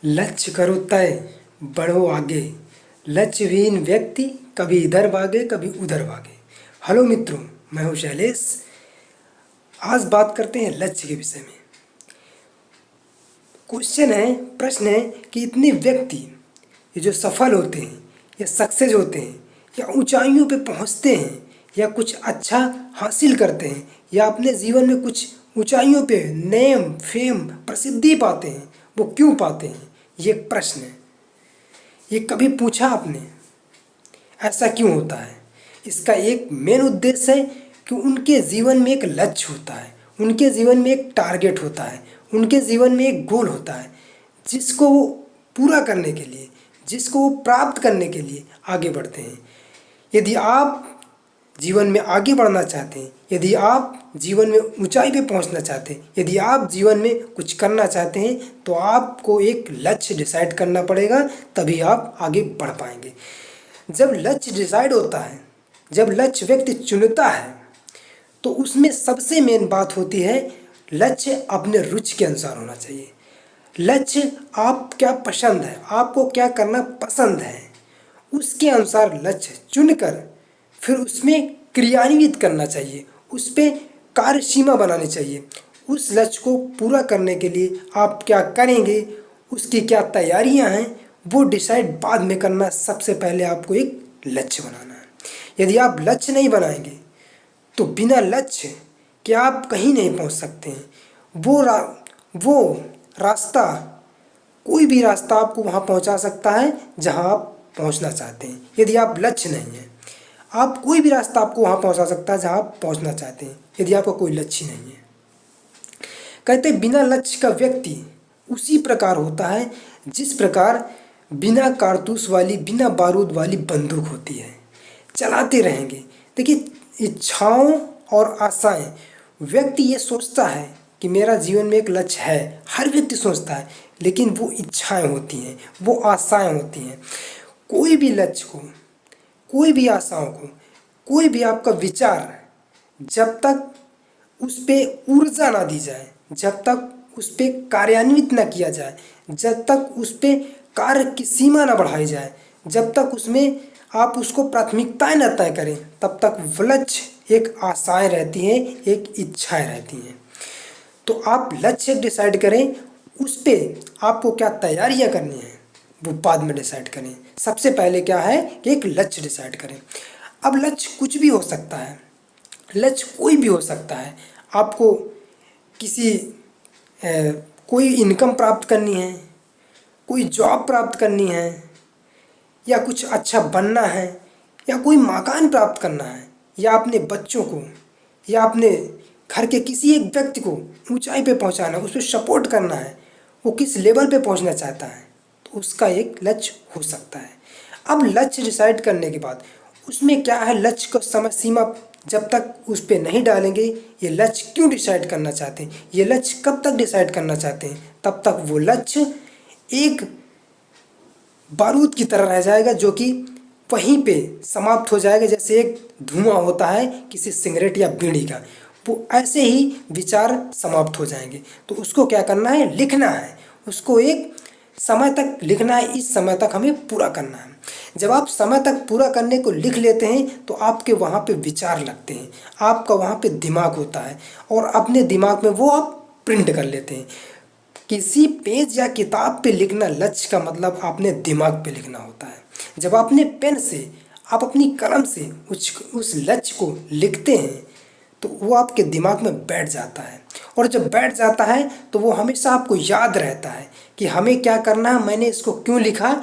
लक्ष्य करो तय, बढ़ो आगे। लक्ष्यहीन व्यक्ति कभी इधर भागे कभी उधर भागे। हेलो मित्रों, मैं हूं शैलेश। आज बात करते हैं लक्ष्य के विषय में। प्रश्न है कि इतने व्यक्ति ये जो सफल होते हैं या सक्सेस होते हैं या ऊंचाइयों पे पहुंचते हैं या कुछ अच्छा हासिल करते हैं या अपने जीवन में कुछ ऊंचाइयों पे नेम फेम प्रसिद्धि पाते हैं, वो क्यों पाते हैं? ये एक प्रश्न है। ये कभी पूछा आपने ऐसा क्यों होता है? इसका एक मेन उद्देश्य है कि उनके जीवन में एक लक्ष्य होता है, उनके जीवन में एक टारगेट होता है, उनके जीवन में एक गोल होता है जिसको वो पूरा करने के लिए, जिसको वो प्राप्त करने के लिए आगे बढ़ते हैं। यदि आप जीवन में आगे बढ़ना चाहते हैं, यदि आप जीवन में ऊंचाई पे पहुंचना चाहते हैं, यदि आप जीवन में कुछ करना चाहते हैं, तो आपको एक लक्ष्य डिसाइड करना पड़ेगा, तभी आप आगे बढ़ पाएंगे। जब लक्ष्य डिसाइड होता है, जब लक्ष्य व्यक्ति चुनता है, तो उसमें सबसे मेन बात होती है लक्ष्य अपने रुचि के अनुसार होना चाहिए। लक्ष्य आप क्या पसंद है, आपको क्या करना पसंद है, उसके अनुसार लक्ष्य चुनकर फिर उसमें क्रियान्वित करना चाहिए, उस पर कार्य सीमा बनानी चाहिए। उस लक्ष्य को पूरा करने के लिए आप क्या करेंगे, उसकी क्या तैयारियां हैं, वो डिसाइड बाद में करना। सबसे पहले आपको एक लक्ष्य बनाना है। यदि आप लक्ष्य नहीं बनाएंगे तो बिना लक्ष्य के आप कहीं नहीं पहुंच सकते हैं। वो रास्ता, कोई भी रास्ता आपको वहां पहुंचा सकता है जहां आप पहुंचना चाहते हैं। यदि आप लक्ष्य नहीं है, आप कोई भी रास्ता आपको वहां पहुंचा सकता है जहां आप पहुंचना चाहते हैं, यदि आपका कोई लक्ष्य नहीं है। कहते बिना लक्ष्य का व्यक्ति उसी प्रकार होता है जिस प्रकार बिना कारतूस वाली, बिना बारूद वाली बंदूक होती है। चलाते रहेंगे। देखिए, इच्छाओं और आशाएं, व्यक्ति ये सोचता है कि मेरा जीवन में एक लक्ष्य है, हर व्यक्ति सोचता है, लेकिन वो इच्छाएं होती हैं, वो आशाएं होती हैं। कोई भी लक्ष्य को, कोई भी आशाओं को, कोई भी आपका विचार, जब तक उस पर ऊर्जा ना दी जाए, जब तक उस पर कार्यान्वित ना किया जाए, जब तक उस पर कार्य की सीमा ना बढ़ाई जाए, जब तक उसमें आप उसको प्राथमिकताएं न तय करें, तब तक लक्ष्य एक आशाएं रहती हैं, एक इच्छाएं रहती हैं। तो आप लक्ष्य डिसाइड करें, उस पर आपको क्या तैयारियां करनी है वो बाद में डिसाइड करें। सबसे पहले क्या है कि एक लक्ष्य डिसाइड करें। अब लक्ष्य कुछ भी हो सकता है, लक्ष्य कोई भी हो सकता है। आपको किसी कोई इनकम प्राप्त करनी है, कोई जॉब प्राप्त करनी है, या कुछ अच्छा बनना है, या कोई मकान प्राप्त करना है, या अपने बच्चों को या अपने घर के किसी एक व्यक्ति को ऊंचाई पे पहुंचाना है, उस पर सपोर्ट करना है, वो किस लेवल पे पहुंचना चाहता है, तो उसका एक लक्ष्य हो सकता है। अब लक्ष्य डिसाइड करने के बाद उसमें क्या है, लक्ष्य का समय सीमा जब तक उस पर नहीं डालेंगे, ये लक्ष्य क्यों डिसाइड करना चाहते हैं, ये लक्ष्य कब तक डिसाइड करना चाहते हैं, तब तक वो लक्ष्य एक बारूद की तरह रह जाएगा, जो कि वहीं पे समाप्त हो जाएगा। जैसे एक धुआं होता है किसी सिगरेट या बीड़ी का, वो ऐसे ही विचार समाप्त हो जाएंगे। तो उसको क्या करना है, लिखना है, उसको एक समय तक लिखना है, इस समय तक हमें पूरा करना है। जब आप समय तक पूरा करने को लिख लेते हैं तो आपके वहाँ पे विचार लगते हैं, आपका वहाँ पे दिमाग होता है, और अपने दिमाग में वो आप प्रिंट कर लेते हैं। किसी पेज या किताब पे लिखना, लक्ष्य का मतलब अपने दिमाग पे लिखना होता है। जब अपने पेन से, आप अपनी कलम से उस लक्ष्य को लिखते हैं तो वो आपके दिमाग में बैठ जाता है, और जब बैठ जाता है तो वो हमेशा आपको याद रहता है कि हमें क्या करना है, मैंने इसको क्यों लिखा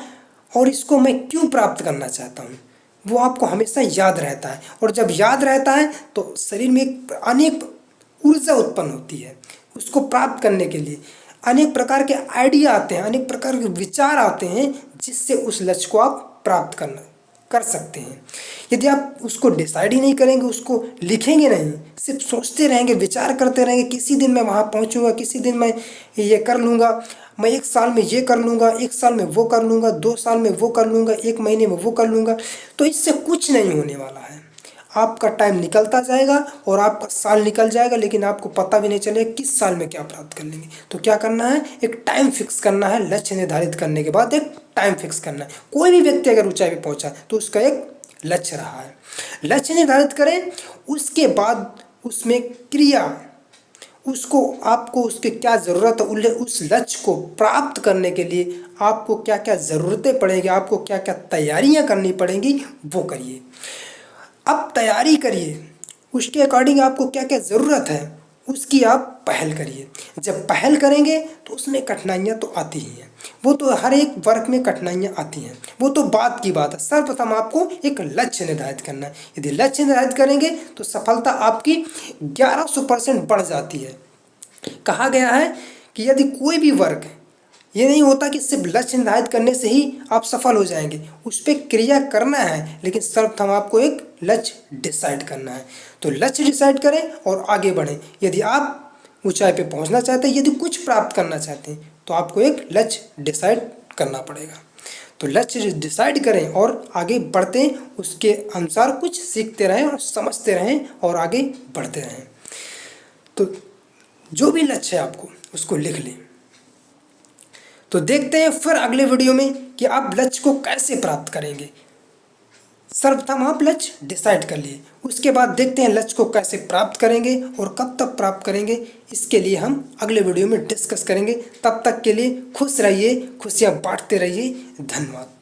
और इसको मैं क्यों प्राप्त करना चाहता हूँ। वो आपको हमेशा याद रहता है, और जब याद रहता है तो शरीर में एक अनेक ऊर्जा उत्पन्न होती है। उसको प्राप्त करने के लिए अनेक प्रकार के आइडिया आते हैं, अनेक प्रकार के विचार आते हैं, जिससे उस लक्ष्य को आप प्राप्त कर सकते हैं। यदि आप उसको डिसाइड ही नहीं करेंगे, उसको लिखेंगे नहीं, सिर्फ सोचते रहेंगे, विचार करते रहेंगे, किसी दिन मैं वहाँ पहुँचूँगा, किसी दिन मैं ये कर लूँगा, मैं 1 साल में ये कर लूँगा, 1 साल में वो कर लूँगा, 2 साल में वो कर लूँगा, 1 महीने में वो कर लूँगा, तो इससे कुछ नहीं होने वाला है। आपका टाइम निकलता जाएगा और आपका साल निकल जाएगा, लेकिन आपको पता भी नहीं चलेगा किस साल में क्या प्राप्त कर लेंगे। तो क्या करना है, एक टाइम फिक्स करना है। लक्ष्य निर्धारित करने के बाद एक टाइम फिक्स करना है। कोई भी व्यक्ति अगर ऊंचाई पे पहुंचा तो उसका एक लक्ष्य रहा है। लक्ष्य निर्धारित करें, उसके बाद उसमें क्रिया, उसको आपको उसके क्या ज़रूरत है, उस लक्ष्य को प्राप्त करने के लिए आपको क्या क्या ज़रूरतें पड़ेंगी, आपको क्या क्या तैयारियां करनी पड़ेंगी, वो करिए। अब तैयारी करिए, उसके अकॉर्डिंग आपको क्या क्या ज़रूरत है उसकी आप पहल करिए। जब पहल करेंगे तो उसमें कठिनाइयाँ तो आती ही हैं, वो तो हर एक वर्क में कठिनाइयाँ आती हैं, वो तो बात की बात है। सर्वप्रथम आपको एक लक्ष्य निर्धारित करना है। यदि लक्ष्य निर्धारित करेंगे तो सफलता आपकी 1100% बढ़ जाती है। कहा गया है कि यदि कोई भी वर्क है, ये नहीं होता कि सिर्फ लक्ष्य निर्धारित करने से ही आप सफल हो जाएंगे, उस पर क्रिया करना है, लेकिन सर्वप्रथम आपको एक लक्ष्य डिसाइड करना है। तो लक्ष्य डिसाइड करें और आगे बढ़ें। यदि आप ऊंचाई पे पहुंचना चाहते हैं, यदि कुछ प्राप्त करना चाहते हैं, तो आपको एक लक्ष्य डिसाइड करना पड़ेगा। तो लक्ष्य डिसाइड करें और आगे बढ़ते हैं, उसके अनुसार कुछ सीखते रहें और समझते रहें और आगे बढ़ते रहें। तो जो भी लक्ष्य है आपको उसको लिख लें। तो देखते हैं फिर अगले वीडियो में कि आप लक्ष्य को कैसे प्राप्त करेंगे। सर्वप्रथम आप लक्ष्य डिसाइड कर लिए, उसके बाद देखते हैं लक्ष्य को कैसे प्राप्त करेंगे और कब तक प्राप्त करेंगे। इसके लिए हम अगले वीडियो में डिस्कस करेंगे। तब तक के लिए खुश रहिए, खुशियाँ बांटते रहिए। धन्यवाद।